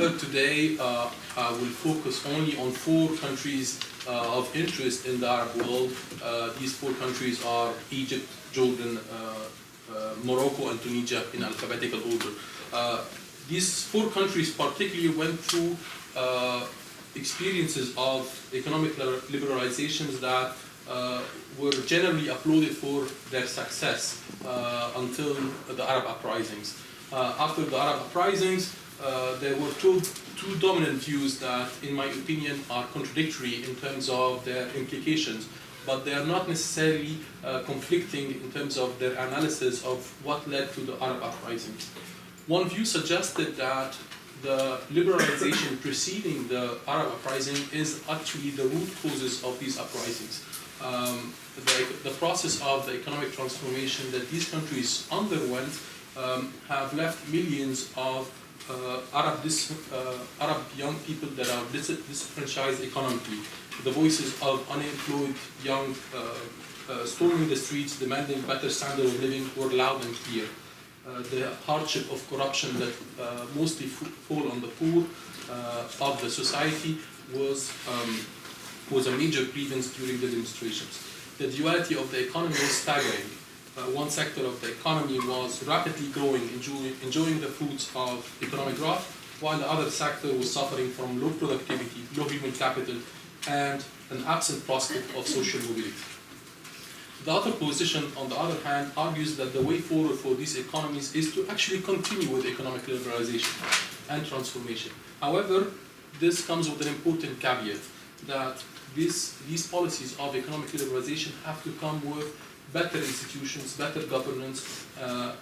However, today I will focus only on 4 countries of interest in the Arab world. These 4 countries are Egypt, Jordan, Morocco, and Tunisia in alphabetical order. These 4 countries particularly went through experiences of economic liberalizations that were generally applauded for their success until the Arab uprisings. After the Arab uprisings, there were two dominant views that, in my opinion, are contradictory in terms of their implications, but they are not necessarily conflicting in terms of their analysis of what led to the Arab uprisings. One view suggested that the liberalization preceding the Arab uprising is actually the root causes of these uprisings. The process of the economic transformation that these countries underwent have left millions of Arab young people that are disenfranchised economically. The voices of unemployed young storming the streets demanding better standard of living were loud and clear. The hardship of corruption that mostly fall on the poor of the society was a major grievance during the demonstrations. The duality of the economy was staggering. One sector of the economy was rapidly growing, enjoying the fruits of economic growth, while the other sector was suffering from low productivity, low human capital, and an absent prospect of social mobility. The other position, on the other hand, argues that the way forward for these economies is to actually continue with economic liberalization and transformation. However, this comes with an important caveat that these policies of economic liberalization have to come with better institutions, better governance,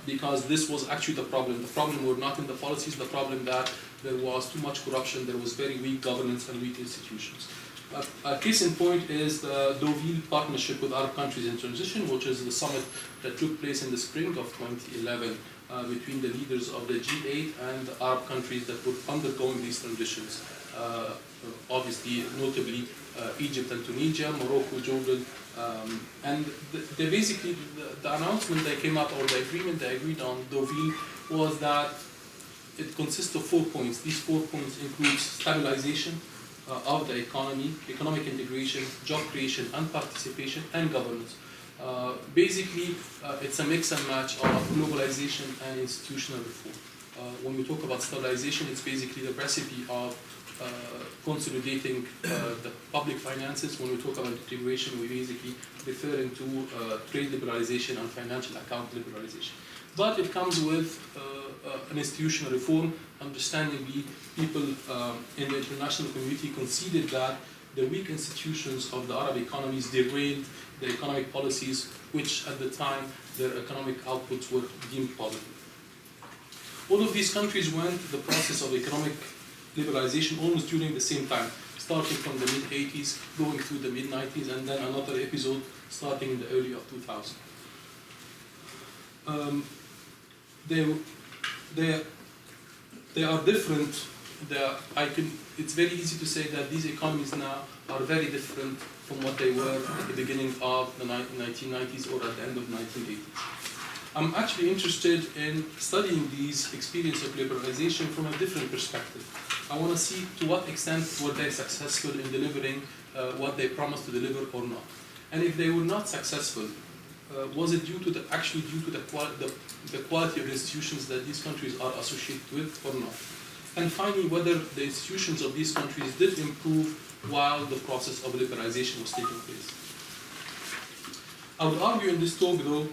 because this was actually the problem. The problem were not in the policies, the problem that there was too much corruption, there was very weak governance and weak institutions. A case in point is the Deauville Partnership with Arab Countries in Transition, which is the summit that took place in the spring of 2011 between the leaders of the G8 and the Arab countries that were undergoing these transitions. Obviously, notably Egypt and Tunisia, Morocco, Jordan, and basically the announcement that came out, or the agreement they agreed on Deauville, was that it consists of 4 points. These 4 points include stabilization of the economy, economic integration, job creation and participation, and governance. Basically, it's a mix and match of globalization and institutional reform. When we talk about stabilization, it's basically the recipe of consolidating the public finances. When we talk about integration, we're basically referring to trade liberalization and financial account liberalization. But it comes with an institutional reform. Understandably, people in the international community conceded that the weak institutions of the Arab economies derailed the economic policies, which at the time their economic outputs were deemed positive. All of these countries went the process of economic liberalization almost during the same time, starting from the mid-80s, going through the mid-90s, and then another episode starting in the early of 2000. They are different. It's very easy to say that these economies now are very different from what they were at the beginning of the 1990s or at the end of the 1980s. I'm actually interested in studying these experiences of liberalization from a different perspective. I want to see to what extent were they successful in delivering what they promised to deliver or not. And if they were not successful, was it actually due to the quality of institutions that these countries are associated with or not? And finally, whether the institutions of these countries did improve while the process of liberalization was taking place. I would argue in this talk, though,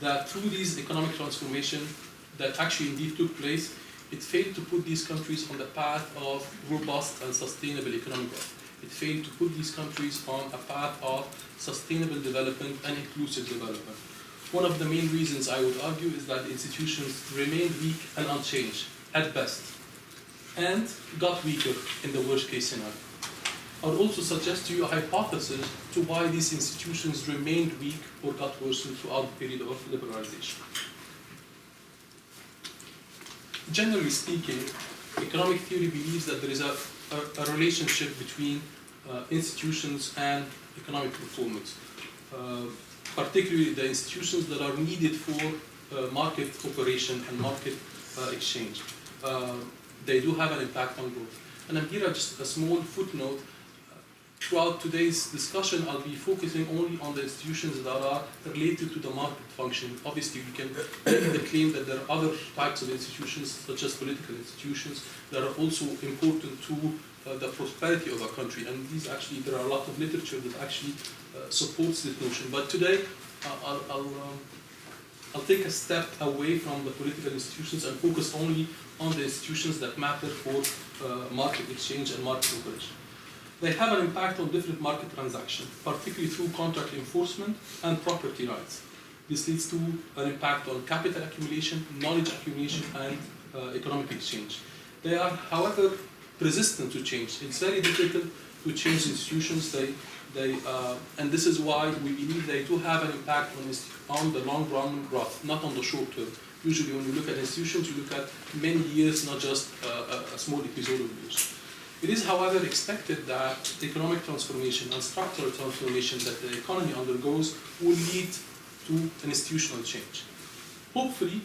that through these economic transformation that actually indeed took place, it failed to put these countries on the path of robust and sustainable economic growth. It failed to put these countries on a path of sustainable development and inclusive development. One of the main reasons I would argue is that the institutions remained weak and unchanged at best, and got weaker in the worst case scenario. I would also suggest to you a hypothesis to why these institutions remained weak or got worse throughout the period of liberalization. Generally speaking, economic theory believes that there is a relationship between institutions and economic performance, particularly the institutions that are needed for market operation and market exchange. they do have an impact on growth. And I'm here just a small footnote. Throughout today's discussion, I'll be focusing only on the institutions that are related to the market functioning. Obviously, we can make the claim that there are other types of institutions, such as political institutions, that are also important to the prosperity of a country. And these actually, there are a lot of literature that actually supports this notion. But today, I'll take a step away from the political institutions and focus only on the institutions that matter for market exchange and market operation. They have an impact on different market transactions, particularly through contract enforcement and property rights. This leads to an impact on capital accumulation, knowledge accumulation, and economic exchange. They are, however, resistant to change. It's very difficult to change institutions. And this is why we believe they do have an impact on the long-run growth, not on the short term. Usually when you look at institutions, you look at many years, not just a small episode of years. It is, however, expected that economic transformation and structural transformation that the economy undergoes will lead to an institutional change. Hopefully,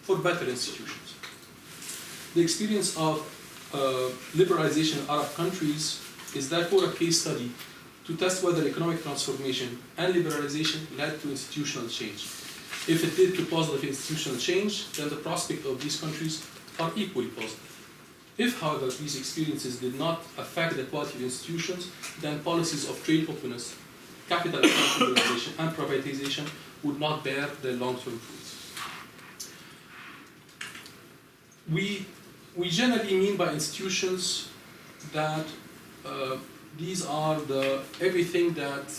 for better institutions. The experience of liberalization in Arab countries is therefore a case study to test whether economic transformation and liberalization led to institutional change. If it did to positive institutional change, then the prospect of these countries are equally positive. If, however, these experiences did not affect the quality of institutions, then policies of trade openness, capital liberalization, and privatization would not bear their long-term fruits. We generally mean by institutions that these are everything that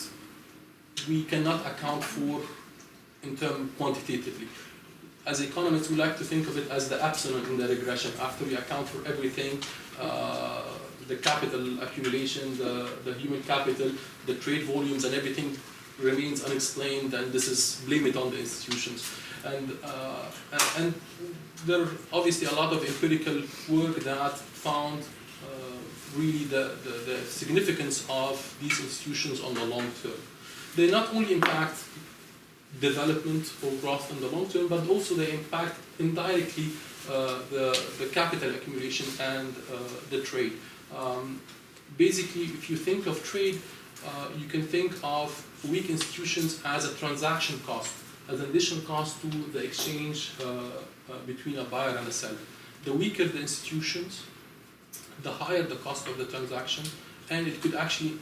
we cannot account for in terms quantitatively. As economists, we like to think of it as the epsilon in the regression. After we account for everything, the capital accumulation, the human capital, the trade volumes, and everything remains unexplained, and this is blame it on the institutions. And there are obviously a lot of empirical work that found really the significance of these institutions on the long term. They not only impact development or growth in the long term, but also they impact indirectly the capital accumulation and the trade. Basically, if you think of trade, you can think of weak institutions as a transaction cost, as an additional cost to the exchange between a buyer and a seller. The weaker the institutions, the higher the cost of the transaction, and it could actually,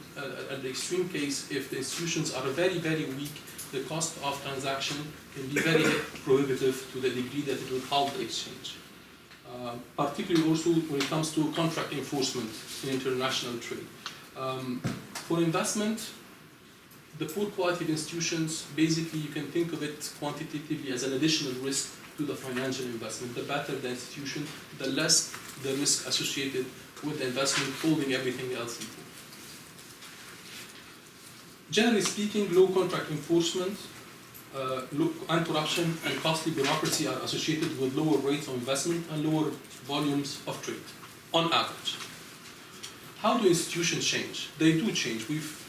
at the extreme case, if the institutions are very, very weak, the cost of transaction can be very prohibitive to the degree that it will halt the exchange. Particularly also when it comes to contract enforcement in international trade. For investment, the poor quality of institutions, basically you can think of it quantitatively as an additional risk to the financial investment. The better the institution, the less the risk associated with the investment, holding everything else equal. Generally speaking, low contract enforcement and corruption and costly bureaucracy are associated with lower rates of investment and lower volumes of trade, on average. How do institutions change? They do change.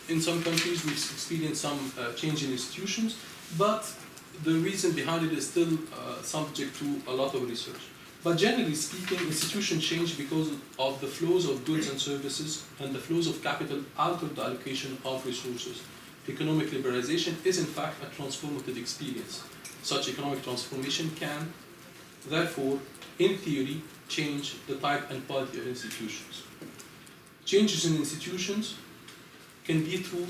In some countries, we've experienced some change in institutions, but the reason behind it is still subject to a lot of research. But generally speaking, institutions change because of the flows of goods and services and the flows of capital out of the allocation of resources. Economic liberalization is in fact a transformative experience. Such economic transformation can, therefore, in theory, change the type and quality of institutions. Changes in institutions can be through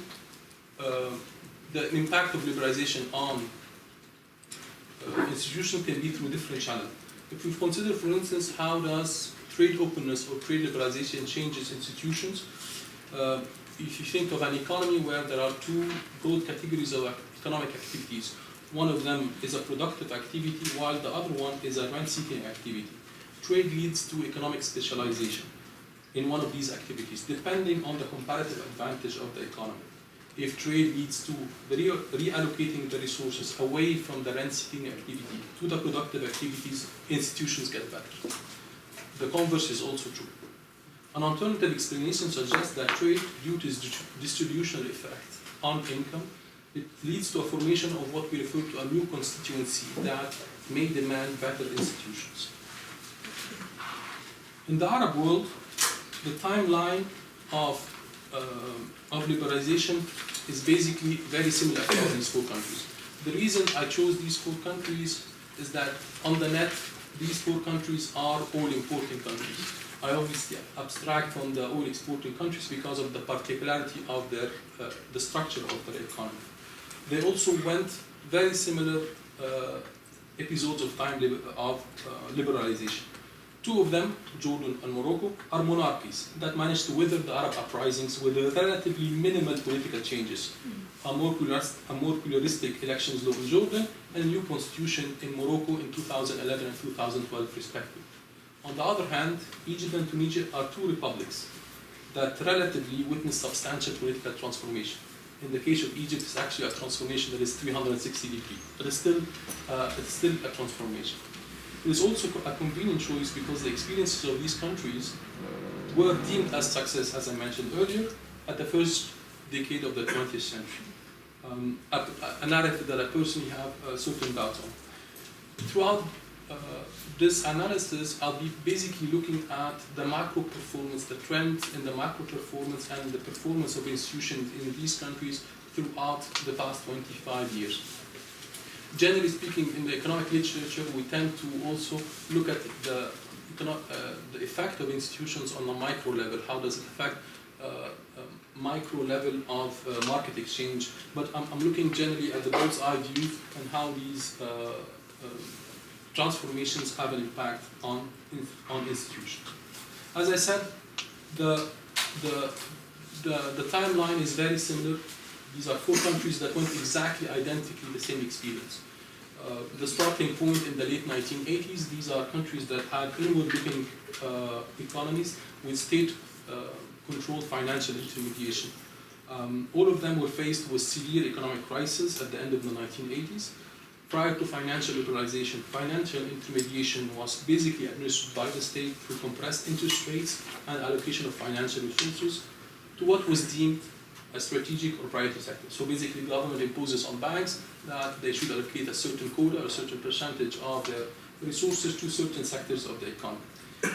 the impact of liberalization on institutions can be through different channels. If we consider, for instance, how does trade openness or trade liberalization changes institutions, if you think of an economy where there are two broad categories of economic activities, one of them is a productive activity while the other one is a rent-seeking activity. Trade leads to economic specialization in one of these activities, depending on the comparative advantage of the economy. If trade leads to reallocating the resources away from the rent-seeking activity to the productive activities, institutions get better. The converse is also true. An alternative explanation suggests that trade, due to its distributional effect on income, it leads to a formation of what we refer to a new constituency that may demand better institutions. In the Arab world, the timeline of liberalization is basically very similar across these 4 countries. The reason I chose these 4 countries is that on the net, these 4 countries are all importing countries. I obviously abstract from the oil exporting countries because of the particularity of their, the structure of their economy. They also went very similar episodes of time of liberalization. 2 of them, Jordan and Morocco, are monarchies that managed to weather the Arab uprisings with relatively minimal political changes. A more pluralistic elections law in Jordan and a new constitution in Morocco in 2011 and 2012 respectively. On the other hand, Egypt and Tunisia are 2 republics that relatively witnessed substantial political transformation. In the case of Egypt, it's actually a transformation that is 360 degrees, but it's still a transformation. It is also a convenient choice because the experiences of these countries were deemed as success, as I mentioned earlier, at the first decade of the 20th century. A narrative that I personally have certain doubts on. Throughout this analysis, I'll be basically looking at the macro performance, the trends in the macro performance and the performance of institutions in these countries throughout the past 25 years. Generally speaking, in the economic literature, we tend to also look at the effect of institutions on a micro level. How does it affect micro level of market exchange? But I'm looking generally at the bird's eye view and how these transformations have an impact on institutions. As I said, the timeline is very similar. These are 4 countries that went exactly identically the same experience. The starting point in the late 1980s, these are countries that had inward-looking economies with state-controlled financial intermediation. All of them were faced with severe economic crisis at the end of the 1980s. Prior to financial liberalization, financial intermediation was basically administered by the state through compressed interest rates and allocation of financial resources to what was deemed a strategic or priority sector. So basically, the government imposes on banks that they should allocate a certain quota or a certain percentage of their resources to certain sectors of the economy.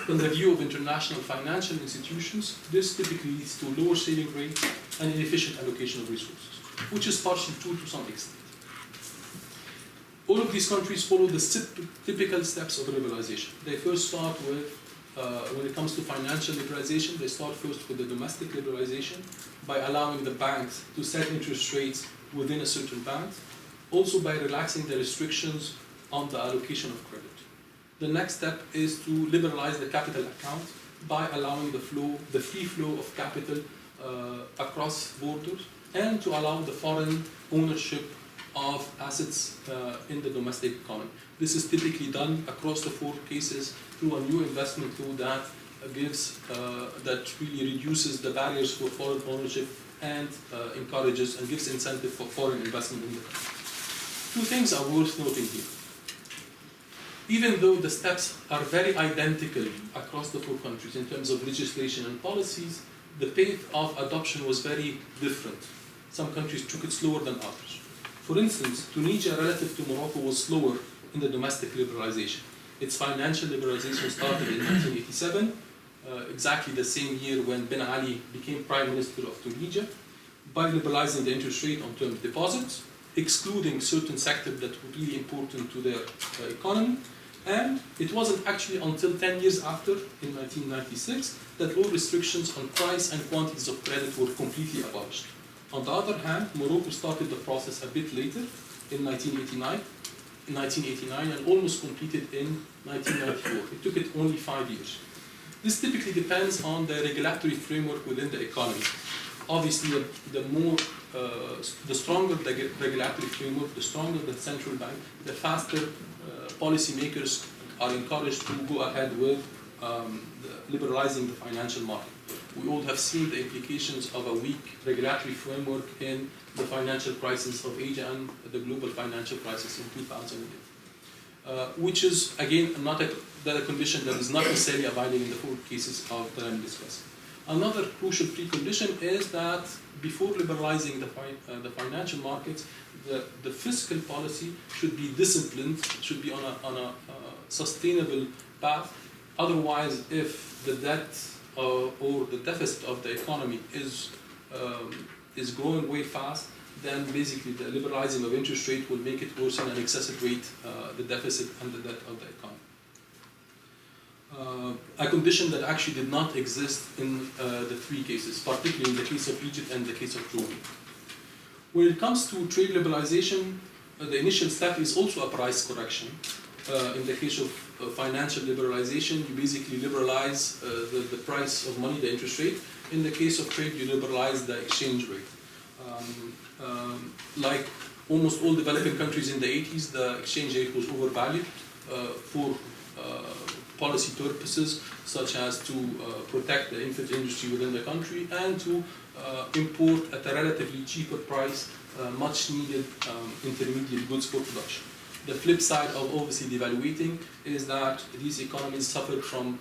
From the view of international financial institutions, this typically leads to lower saving rates and inefficient allocation of resources, which is partially true to some extent. All of these countries follow the typical steps of liberalization. They first start with, when it comes to financial liberalization, they start first with the domestic liberalization by allowing the banks to set interest rates within a certain band, also by relaxing the restrictions on the allocation of credit. The next step is to liberalize the capital account by allowing the free flow of capital across borders and to allow the foreign ownership of assets in the domestic economy. This is typically done across the 4 cases through a new investment law that that really reduces the barriers for foreign ownership and encourages and gives incentive for foreign investment in the country. 2 things are worth noting here. Even though the steps are very identical across the 4 countries in terms of legislation and policies, the pace of adoption was very different. Some countries took it slower than others. For instance, Tunisia relative to Morocco was slower in the domestic liberalization. Its financial liberalization started in 1987, exactly the same year when Ben Ali became Prime Minister of Tunisia, by liberalizing the interest rate on term deposits, excluding certain sectors that were really important to their economy. And it wasn't actually until 10 years after, in 1996, that all restrictions on price and quantities of credit were completely abolished. On the other hand, Morocco started the process a bit later, in 1989, and almost completed in 1994. It took it only 5 years. This typically depends on the regulatory framework within the economy. Obviously, the stronger the regulatory framework, the stronger the central bank, the faster policymakers are encouraged to go ahead with liberalizing the financial market. We all have seen the implications of a weak regulatory framework in the financial crisis of Asia and the global financial crisis in 2008, which is, again, not a condition that is not necessarily abiding in the 4 cases that I'm discussing. Another crucial precondition is that before liberalizing the financial markets, the fiscal policy should be disciplined, should be on a sustainable path, Otherwise, if the debt or the deficit of the economy is growing way fast, then basically the liberalizing of interest rate will make it worsen and accelerate the deficit and the debt of the economy. A condition that actually did not exist in the three cases, particularly in the case of Egypt and the case of Jordan. When it comes to trade liberalization, the initial step is also a price correction. In the case of financial liberalization, you basically liberalize the price of money, the interest rate. In the case of trade, you liberalize the exchange rate. Like almost all developing countries in the 80s, the exchange rate was overvalued for policy purposes, such as to protect the infant industry within the country and to import at a relatively cheaper price much needed intermediate goods for production. The flip side of obviously devaluating is that these economies suffered from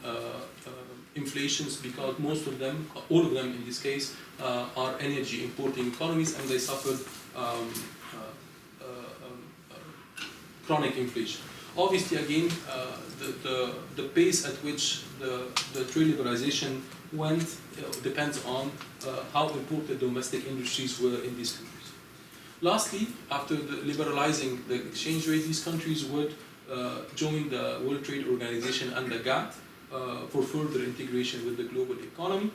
inflations because most of them, all of them in this case, are energy importing economies, and they suffered chronic inflation. Obviously, again, the pace at which the trade liberalization went depends on how important domestic industries were in these countries. Lastly, after liberalizing the exchange rate, these countries would join the World Trade Organization and the GATT for further integration with the global economy.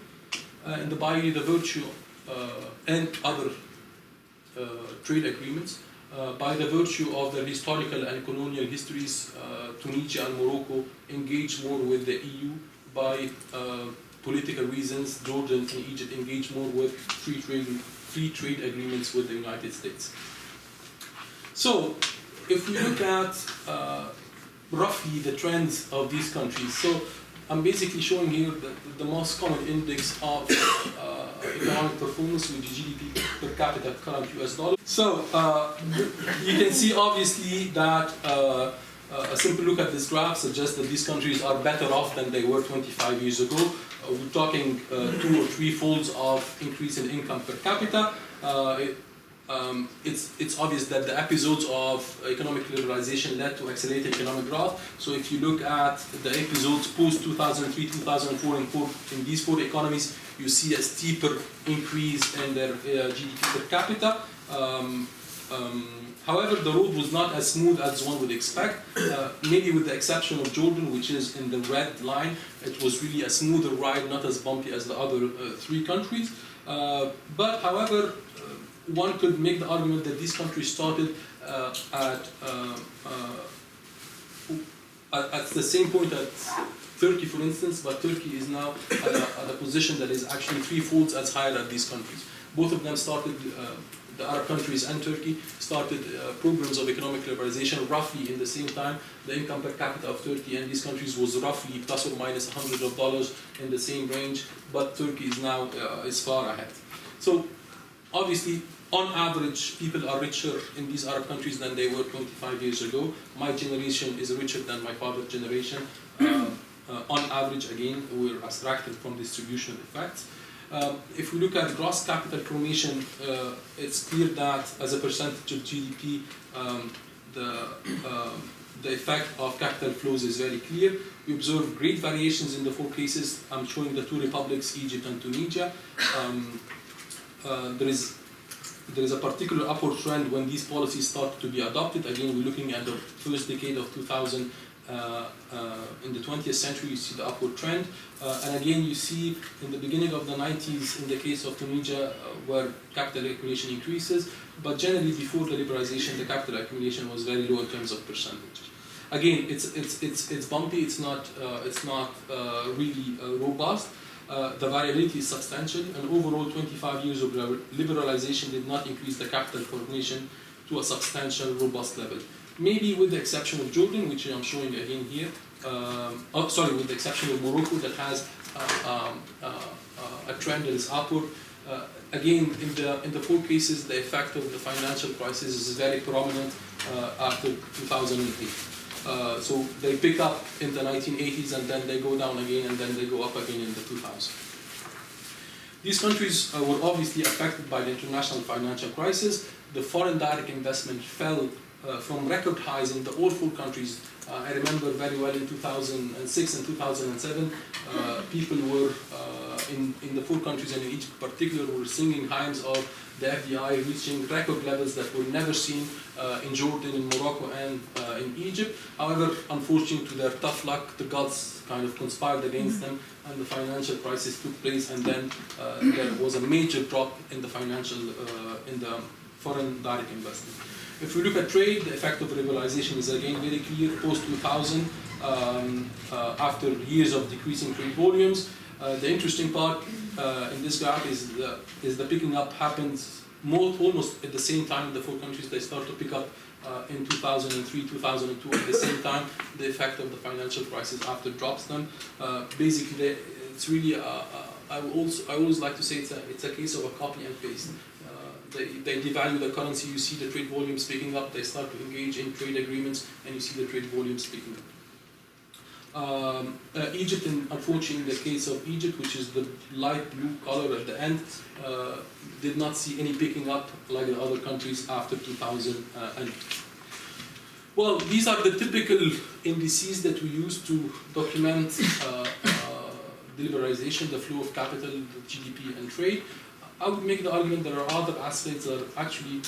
And by the virtue and other trade agreements, by the virtue of their historical and colonial histories, Tunisia and Morocco engage more with the EU. By political reasons, Jordan and Egypt engage more with free trade agreements with the United States. So, if we look at roughly the trends of these countries, so I'm basically showing here the most common index of economic performance with the GDP per capita current US dollar. So you can see obviously that a simple look at this graph suggests that these countries are better off than they were 25 years ago. We're talking 2 or 3 folds of increase in income per capita. It's obvious that the episodes of economic liberalization led to accelerated economic growth. So if you look at the episodes post 2003, 2004, in these 4 economies, you see a steeper increase in their GDP per capita. However, the road was not as smooth as one would expect, maybe with the exception of Jordan, which is in the red line. It was really a smoother ride, not as bumpy as the other 3 countries. But however, one could make the argument that these countries started at the same point as Turkey, for instance, but Turkey is now at a position that is actually 3 folds as higher as these countries. Both of them started, the Arab countries and Turkey started programs of economic liberalization roughly in the same time. The income per capita of Turkey and these countries was roughly plus or minus $100 in the same range, but Turkey is now is far ahead. So obviously, on average, people are richer in these Arab countries than they were 25 years ago. My generation is richer than my father's generation. On average, again, we're abstracted from distribution effects. If we look at gross capital formation, it's clear that as a percentage of GDP, the effect of capital flows is very clear. We observe great variations in the 4 cases. I'm showing the 2 republics, Egypt and Tunisia. There is a particular upward trend when these policies start to be adopted. Again, we're looking at the first decade of 2000. In the 20th century, you see the upward trend. And again, you see in the beginning of the 90s, in the case of Tunisia, where capital accumulation increases. But generally, before the liberalization, the capital accumulation was very low in terms of percentage. Again, it's bumpy. It's not really robust. The variability is substantial, and overall 25 years of liberalization did not increase the capital formation to a substantial, robust level. Maybe with the exception of Jordan, which I'm showing again here, with the exception of Morocco that has a trend that is upward. Again, in the 4 cases, the effect of the financial crisis is very prominent after 2008. So they pick up in the 1980s and then they go down again and then they go up again in the 2000s. These countries were obviously affected by the international financial crisis. The foreign direct investment fell from record highs in all four countries. I remember very well in 2006 and 2007, people were in the four countries and in Egypt in particular were singing hymns of the FDI reaching record levels that were never seen in Jordan, in Morocco, and in Egypt. However, unfortunately, to their tough luck, the gods kind of conspired against them, and the financial crisis took place, and then there was a major drop in the in the foreign direct investment. If we look at trade, the effect of liberalization is again very clear post-2000, after years of decreasing trade volumes. The interesting part in this graph is the picking up happens almost at the same time in the four countries. They start to pick up in 2003, 2002 at the same time. The effect of the financial crisis after drops them. Basically, it's really I always like to say it's a case of a copy and paste. They devalue the currency, you see the trade volumes picking up, they start to engage in trade agreements, and you see the trade volumes picking up. Egypt, unfortunately, in the case of Egypt, which is the light blue color at the end, did not see any picking up like the other countries after 2000. Well, these are the typical indices that we use to document liberalization, the flow of capital, the GDP, and trade. I would make the argument there are other aspects that are actually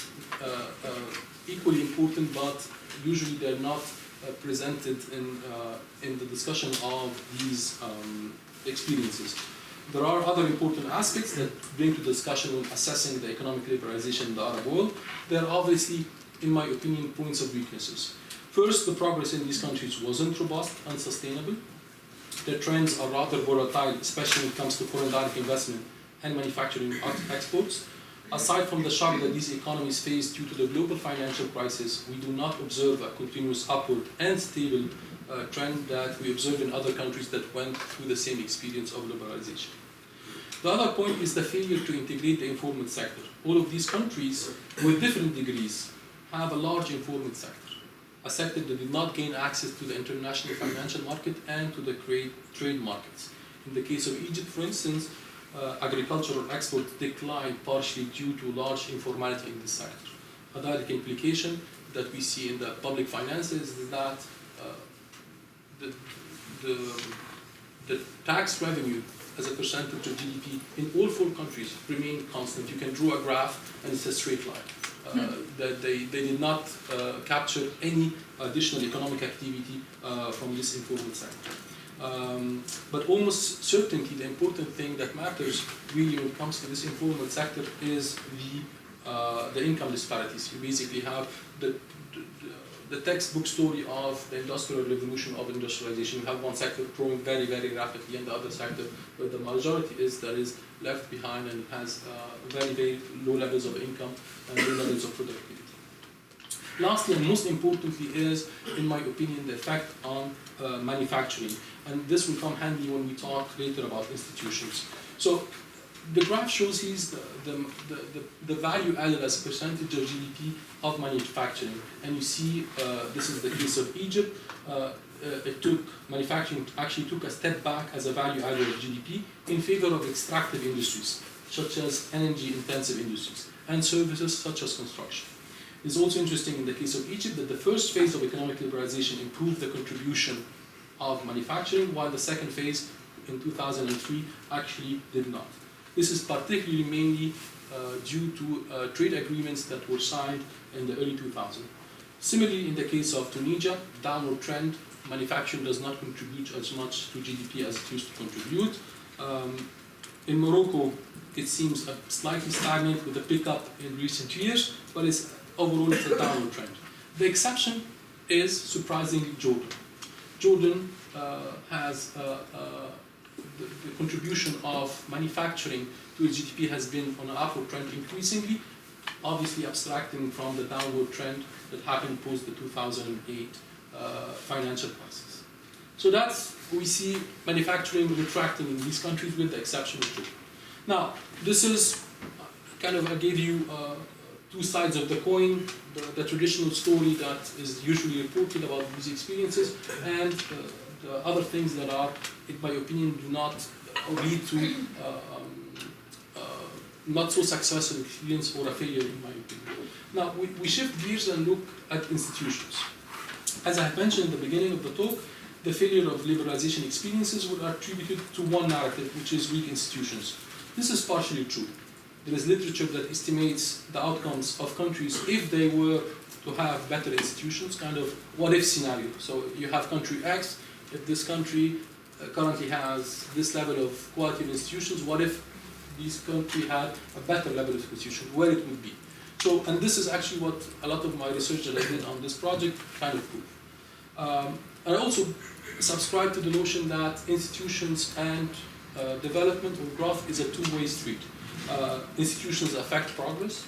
equally important, but usually they're not presented in the discussion of these experiences. There are other important aspects that bring to discussion when assessing the economic liberalization in the Arab world. There are obviously, in my opinion, points of weaknesses. First, the progress in these countries wasn't robust and sustainable. The trends are rather volatile, especially when it comes to foreign direct investment and manufacturing exports. Aside from the shock that these economies face due to the global financial crisis, we do not observe a continuous upward and stable trend that we observe in other countries that went through the same experience of liberalization. The other point is the failure to integrate the informal sector. All of these countries, with different degrees, have a large informal sector, a sector that did not gain access to the international financial market and to the trade markets. In the case of Egypt, for instance, agricultural exports declined partially due to large informality in this sector. A direct implication that we see in the public finances is that the tax revenue as a percentage of GDP in all four countries remained constant. You can draw a graph and it's a straight line. That they did not capture any additional economic activity from this informal sector. But almost certainly the important thing that matters really when it comes to this informal sector is the income disparities. You basically have the textbook story of the industrial revolution of industrialization. You have one sector growing very, very rapidly and the other sector where the majority that is left behind and has very, very low levels of income and low levels of productivity. Lastly, and most importantly, is, in my opinion, the effect on manufacturing. And this will come handy when we talk later about institutions. So the graph shows here the value added as a percentage of GDP of manufacturing. And you see, this is the case of Egypt. Manufacturing actually took a step back as a value added of GDP in favor of extractive industries, such as energy-intensive industries, and services such as construction. It's also interesting in the case of Egypt that the first phase of economic liberalization improved the contribution of manufacturing, while the second phase in 2003 actually did not. This is particularly mainly due to trade agreements that were signed in the early 2000s. Similarly, in the case of Tunisia, downward trend, manufacturing does not contribute as much to GDP as it used to contribute. In Morocco, it seems slightly stagnant with a pickup in recent years, but overall it's a downward trend. The exception is, surprisingly, Jordan. Jordan has the contribution of manufacturing to its GDP has been on an upward trend increasingly, obviously abstracting from the downward trend that happened post the 2008 financial crisis. So we see manufacturing retracting in these countries with the exception of Jordan. Now, this is I gave you two sides of the coin, the traditional story that is usually reported about these experiences, and the other things that are, in my opinion, do not lead to not so successful experience or a failure in my opinion. Now we shift gears and look at institutions. As I mentioned in the beginning of the talk, the failure of liberalization experiences were attributed to one narrative, which is weak institutions. This is partially true. There is literature that estimates the outcomes of countries if they were to have better institutions, kind of what-if scenario. So you have country X, if this country currently has this level of quality of institutions, what if this country had a better level of institutions, where it would be. So, and this is actually what a lot of my research that I did on this project kind of proved. I also subscribe to the notion that institutions and development or growth is a two-way street. Institutions affect progress,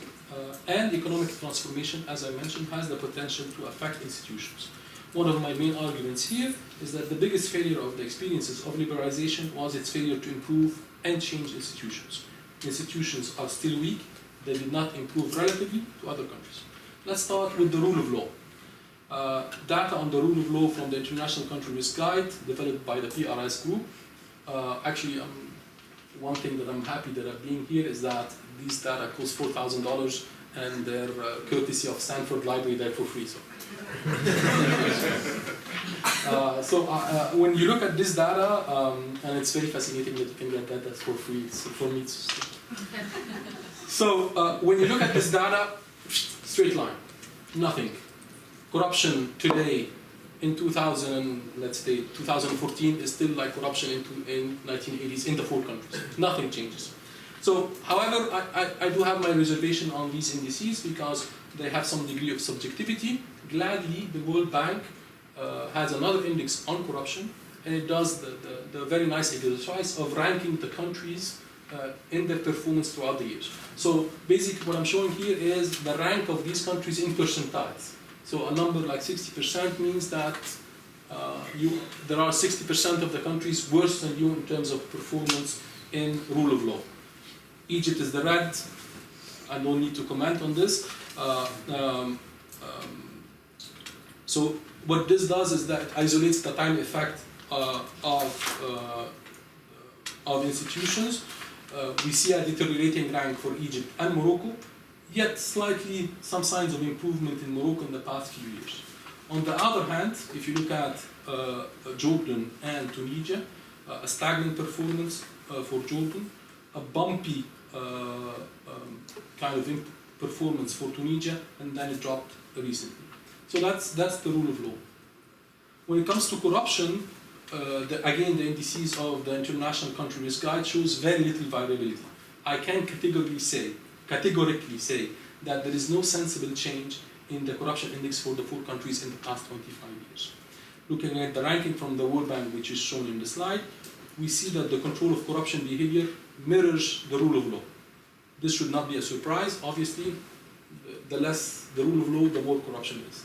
and economic transformation, as I mentioned, has the potential to affect institutions. One of my main arguments here is that the biggest failure of the experiences of liberalization was its failure to improve and change institutions. Institutions are still weak. They did not improve relatively to other countries. Let's start with the rule of law. Data on the rule of law from the International Country Risk Guide developed by the PRS group. Actually, one thing that I'm happy that I'm being here is that these data cost $4,000 and they're courtesy of Stanford Library, they're for free. So, when you look at this data, and it's very fascinating that you can get that for free. So for me, it's so when you look at this data, straight line, nothing. Corruption today in 2014 is still like corruption in 1980s in the 4 countries. Nothing changes. So, however, I do have my reservation on these indices because they have some degree of subjectivity. Gladly, the World Bank has another index on corruption, and it does the very nice exercise of ranking the countries in their performance throughout the years. So basically what I'm showing here is the rank of these countries in percentiles. So a number like 60% means that there are 60% of the countries worse than you in terms of performance in rule of law. Egypt is the red. I don't need to comment on this. So what this does is that it isolates the time effect of institutions. We see a deteriorating rank for Egypt and Morocco, yet slightly some signs of improvement in Morocco in the past few years. On the other hand, if you look at Jordan and Tunisia, a stagnant performance for Jordan, a bumpy kind of performance for Tunisia, and then it dropped recently. So that's the rule of law. When it comes to corruption, again, the indices of the International Country Risk Guide shows very little variability. I can categorically say that there is no sensible change in the corruption index for the 4 countries in the past 25 years. Looking at the ranking from the World Bank, which is shown in the slide, we see that the control of corruption behavior mirrors the rule of law. This should not be a surprise. Obviously, the less the rule of law, the more corruption is.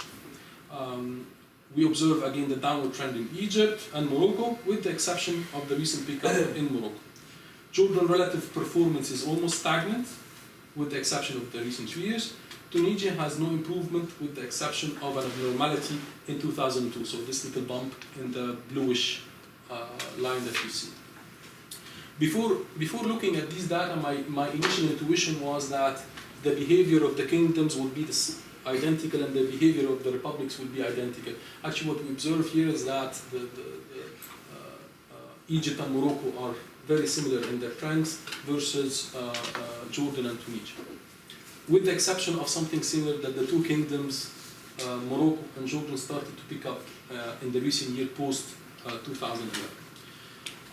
We observe again the downward trend in Egypt and Morocco, with the exception of the recent pickup in Morocco. Jordan relative performance is almost stagnant, with the exception of the recent 2 years. Tunisia has no improvement, with the exception of an abnormality in 2002. So this little bump in the bluish line that you see. Before looking at these data, my initial intuition was that the behavior of the kingdoms would be identical and the behavior of the republics would be identical. Actually, what we observe here is that Egypt and Morocco are very similar in their trends versus Jordan and Tunisia. With the exception of something similar that the 2 kingdoms, Morocco and Jordan, started to pick up in the recent year post 2011.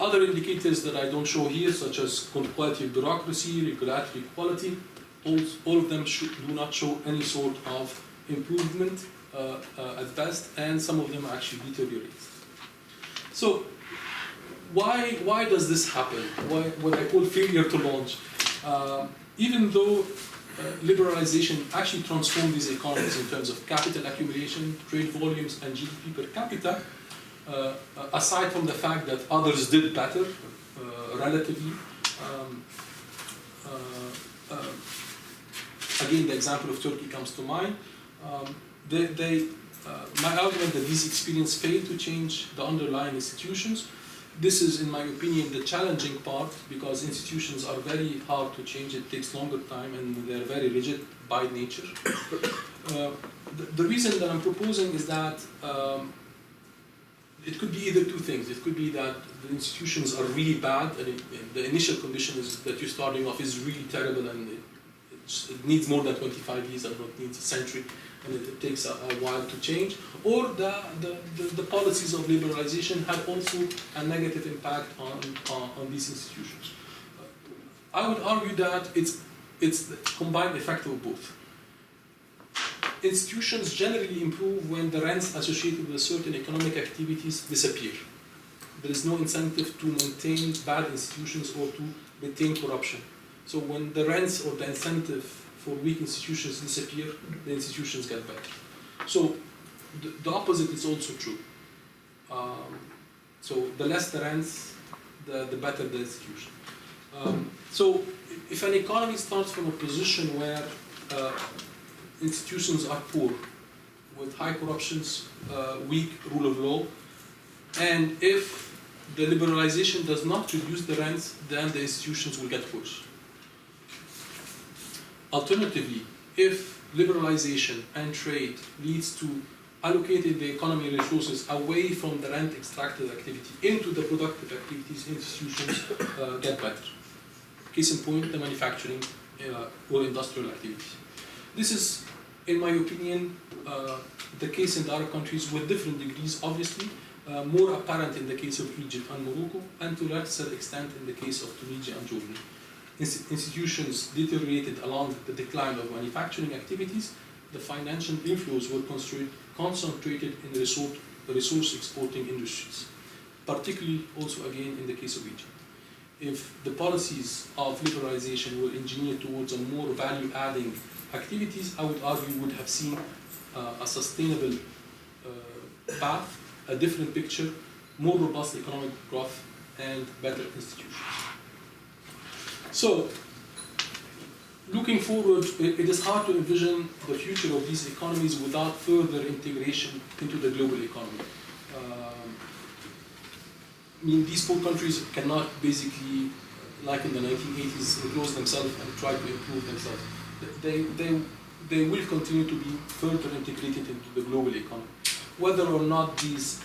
Other indicators that I don't show here, such as quality of bureaucracy, regulatory quality, all of them do not show any sort of improvement at best, and some of them actually deteriorate. So, why does this happen? What I call failure to launch? Even though liberalization actually transformed these economies in terms of capital accumulation, trade volumes, and GDP per capita, aside from the fact that others did better relatively, again, the example of Turkey comes to mind. My argument that these experiences fail to change the underlying institutions This is, in my opinion, the challenging part, because institutions are very hard to change. It takes longer time, and they're very rigid by nature. The reason that I'm proposing is that it could be either two things. It could be that the institutions are really bad, and the initial condition is that you're starting off is really terrible, and it needs more than 25 years, and it needs a century, and it takes a while to change. Or the policies of liberalization had also a negative impact on these institutions. I would argue that it's the combined effect of both. Institutions generally improve when the rents associated with certain economic activities disappear. There is no incentive to maintain bad institutions or to maintain corruption. So when the rents or the incentive for weak institutions disappear, the institutions get better. So the opposite is also true. So the less the rents, the better the institution. So if an economy starts from a position where institutions are poor, with high corruptions, weak rule of law, and if the liberalization does not reduce the rents, then the institutions will get worse. Alternatively, if liberalization and trade leads to allocating the economy resources away from the rent extracted activity into the productive activities, institutions get better. Case in point, the manufacturing or industrial activity. This is, in my opinion, the case in the Arab countries with different degrees, obviously, more apparent in the case of Egypt and Morocco, and to a lesser extent in the case of Tunisia and Jordan. Institutions deteriorated along the decline of manufacturing activities. The financial inflows were concentrated in resource exporting industries, particularly also again in the case of Egypt. If the policies of liberalization were engineered towards a more value-adding activities, I would argue would have seen a sustainable path, a different picture, more robust economic growth, and better institutions. So, looking forward, it is hard to envision the future of these economies without further integration into the global economy. I mean, these poor countries cannot basically, like in the 1980s, enclose themselves and try to improve themselves. They will continue to be further integrated into the global economy. Whether or not these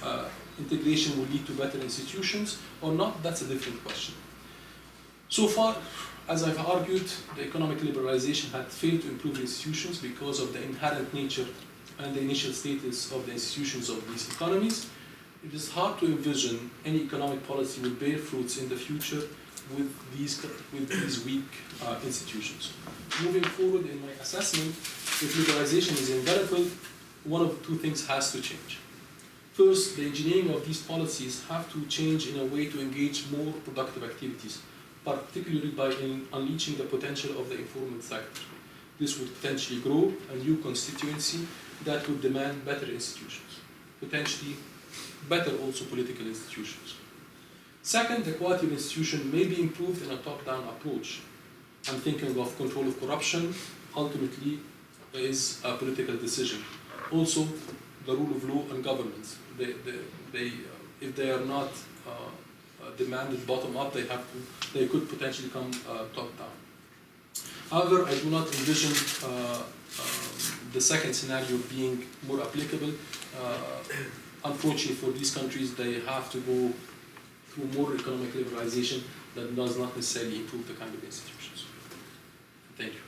integration will lead to better institutions or not, that's a different question. So far, as I've argued, the economic liberalization had failed to improve institutions because of the inherent nature and the initial status of the institutions of these economies. It is hard to envision any economic policy will bear fruits in the future with these weak institutions. Moving forward in my assessment, if liberalization is inevitable, one of two things has to change. First, the engineering of these policies have to change in a way to engage more productive activities, particularly by unleashing the potential of the informal sector. This would potentially grow a new constituency that would demand better institutions, potentially better also political institutions. Second, the quality of institution may be improved in a top-down approach. I'm thinking of control of corruption, ultimately is a political decision. Also, the rule of law and governance. If they are not demanded bottom-up, they could potentially come top-down. However, I do not envision the second scenario being more applicable. Unfortunately for these countries, they have to go through more economic liberalization that does not necessarily improve the kind of institutions. Thank you.